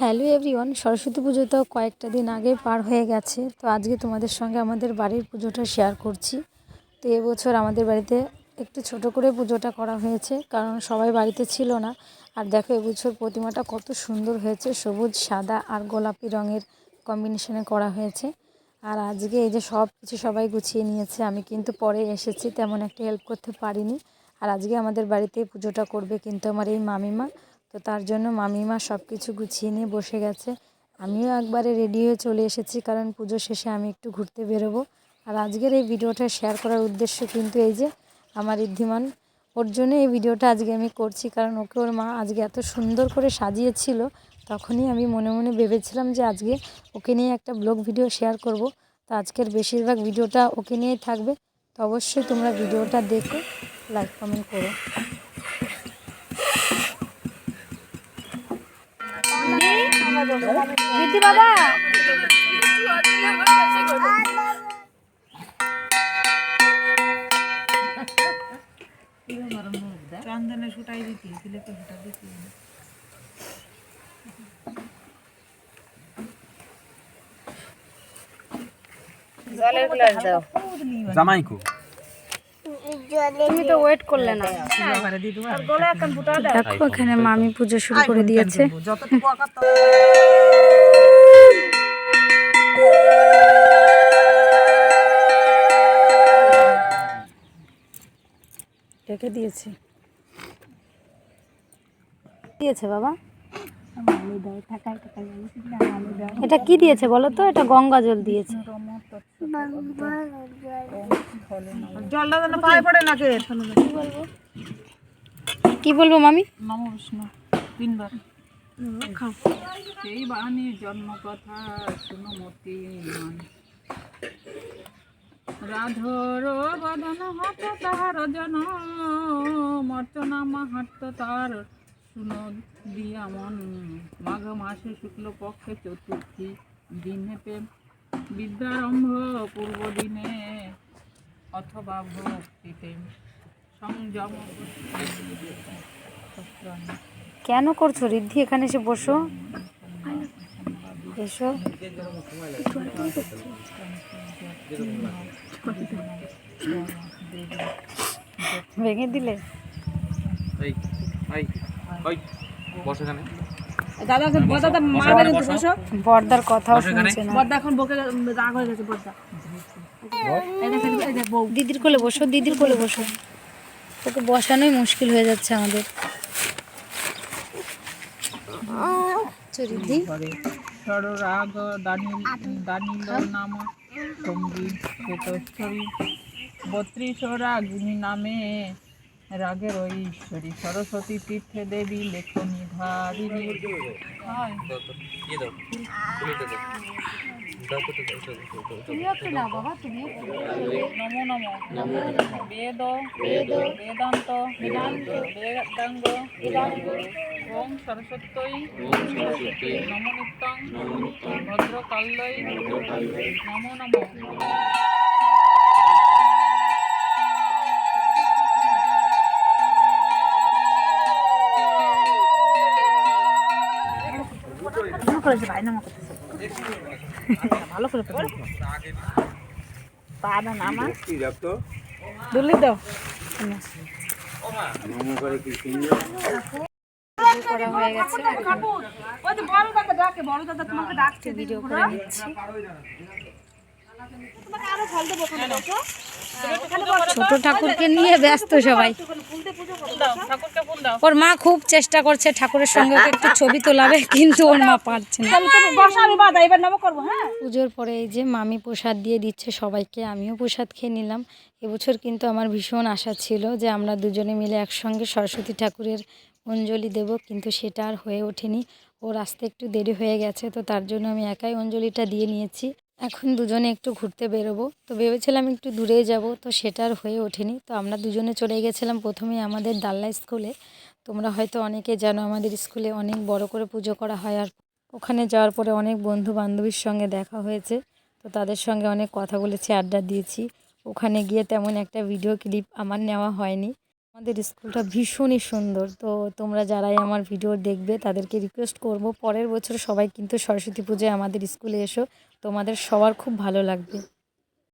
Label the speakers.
Speaker 1: Hello everyone, Saraswati পুজো তো কয়েকটা দিন আগে পার হয়ে গেছে। তো আজকে তোমাদের সঙ্গে আমাদের বাড়ির পুজোটা শেয়ার করছি। তো এবছর আমাদের বাড়িতে একটু ছোট করে পুজোটা করা হয়েছে, কারণ সবাই বাড়িতে ছিল না। আর দেখো এবছর প্রতিমাটা কত সুন্দর হয়েছে, সবুজ সাদা আর গোলাপি রঙের কম্বিনেশনে করা হয়েছে। আর আজকে এই যে সব কিছু সবাই গুছিয়ে নিয়েছে, আমি কিন্তু পরে এসেছি, তেমন একটা হেল্প করতে পারিনি। আর আজকে আমাদের বাড়িতে পুজোটা করবে কিন্তু আমার এই মামিমা। তো তার জন্য মামিমা সব কিছু গুছিয়ে নিয়ে বসে গেছে। আমিও একবারে রেডি হয়ে চলে এসেছি, কারণ পুজো শেষে আমি একটু ঘুরতে বেরোবো। আর আজকের এই ভিডিওটা শেয়ার করার উদ্দেশ্য কিন্তু এই যে আমার ঋদ্ধিমান, ওর জন্য এই ভিডিওটা আজকে আমি করছি, কারণ ওকে ওর মা আজকে এত সুন্দর করে সাজিয়েছিল। তখনই আমি মনে মনে ভেবেছিলাম যে আজকে ওকে নিয়ে একটা ব্লগ ভিডিও শেয়ার করব। তো আজকের বেশিরভাগ ভিডিওটা ওকে নিয়েই থাকবে। তো অবশ্যই তোমরা ভিডিওটা দেখো, লাইক কমেন্ট করো।
Speaker 2: দিদি বাবা চন্দনে ছুটাই দিতি দিলে তো ছুটা দিতি জলের গ্লাস দাও
Speaker 3: জামাইকো
Speaker 2: তুমি তো ওয়েট করলে না।
Speaker 1: দেখো এখানে মামি পুজো শুরু করে দিয়েছে। ডেকে দিয়েছে দিয়েছে বাবা। এটা কি দিয়েছে বলো তো? এটা গঙ্গা জল দিয়েছে।
Speaker 2: জলটা যেন পায়ে পড়ে না।
Speaker 1: কি বলবো মামি?
Speaker 2: নম বিষ্ণু তিনবার খাও। সেই বাণীর জন্ম কথা শুনো মতি রাধর বদন হত তাহার জন মর্চনা মাহাত্ম তার শুনো দিয়া মন। মাঘ মাসে শুক্ল পক্ষে চতুর্থী দিনেতে বিদ্যারম্ভ পূর্ব দিনে অথবা ভক্তিতে সংযম।
Speaker 1: কেন করছো ঋদ্ধি? এখানে এসে বসো, এসো। ভেঙে দিলে বর্দার কথাও শুনছে না। দিদির কোলে বসো, দিদির কোলে বসো। ওকে বসানোই মুশকিল হয়ে যাচ্ছে আমাদের। ঋদ্ধি
Speaker 2: ষড়রাগ দানিল নাম সঙ্গী শ্বেতশ্বরী 32 রাগিনী নামে রাগের ঐশ্বরী সরস্বতী তীর্থে দেবী লেখনী ধারিণী। নমো নমো বেদ বেদান্ত বেদাঙ্গ ওম সরস্বত্যই নমো নিত্যং ভদ্রকাল্যই নমো নমো। ভালো করে পা না নামা দুলি দাও
Speaker 1: করা হয়ে গেছে। ভিডিও করে নিচ্ছি। ছোট ঠাকুরকে নিয়ে ব্যস্ত সবাই। ওর মা খুব চেষ্টা করছে ঠাকুরের সঙ্গে একটু ছবি তোলাবে, কিন্তু ওর মা পারছে না। পুজোর পরে এই যে মামি প্রসাদ দিয়ে দিচ্ছে সবাইকে, আমিও প্রসাদ খেয়ে নিলাম। এবছর কিন্তু আমার ভীষণ আশা ছিল যে আমরা দুজনে মিলে একসঙ্গে সরস্বতী ঠাকুরের অঞ্জলি দেব, কিন্তু সেটা আর হয়ে ওঠেনি। ওর আসতে একটু দেরি হয়ে গেছে, তো তার জন্য আমি একাই অঞ্জলিটা দিয়ে নিয়েছি। এখন দুজনে একটু ঘুরতে বেরোবো। তো ভেবেছিলাম একটু দূরে যাব, তো সেটা আর হয়ে ওঠেনি। তো আমরা দুজনে চলে গেছিলাম প্রথমে আমাদের দাল্লা স্কুলে। তোমরা হয়তো অনেকে জানো আমাদের স্কুলে অনেক বড় করে পুজো করা হয়। আর ওখানে যাওয়ার পরে অনেক বন্ধু বান্ধবীর সঙ্গে দেখা হয়েছে, তো তাদের সঙ্গে অনেক কথা বলেছি, আড্ডা দিয়েছি। ওখানে গিয়ে তেমন একটা ভিডিও ক্লিপ আমার নেওয়া হয়নি। আমাদের স্কুলটা ভীষণই সুন্দর। তো তোমরা যারাই আমার ভিডিও দেখবে তাদেরকে রিকোয়েস্ট করব, পরের বছর সবাই কিন্তু সরস্বতী পুজোয় আমাদের স্কুলে এসো, তোমাদের সবার খুব ভালো লাগবে।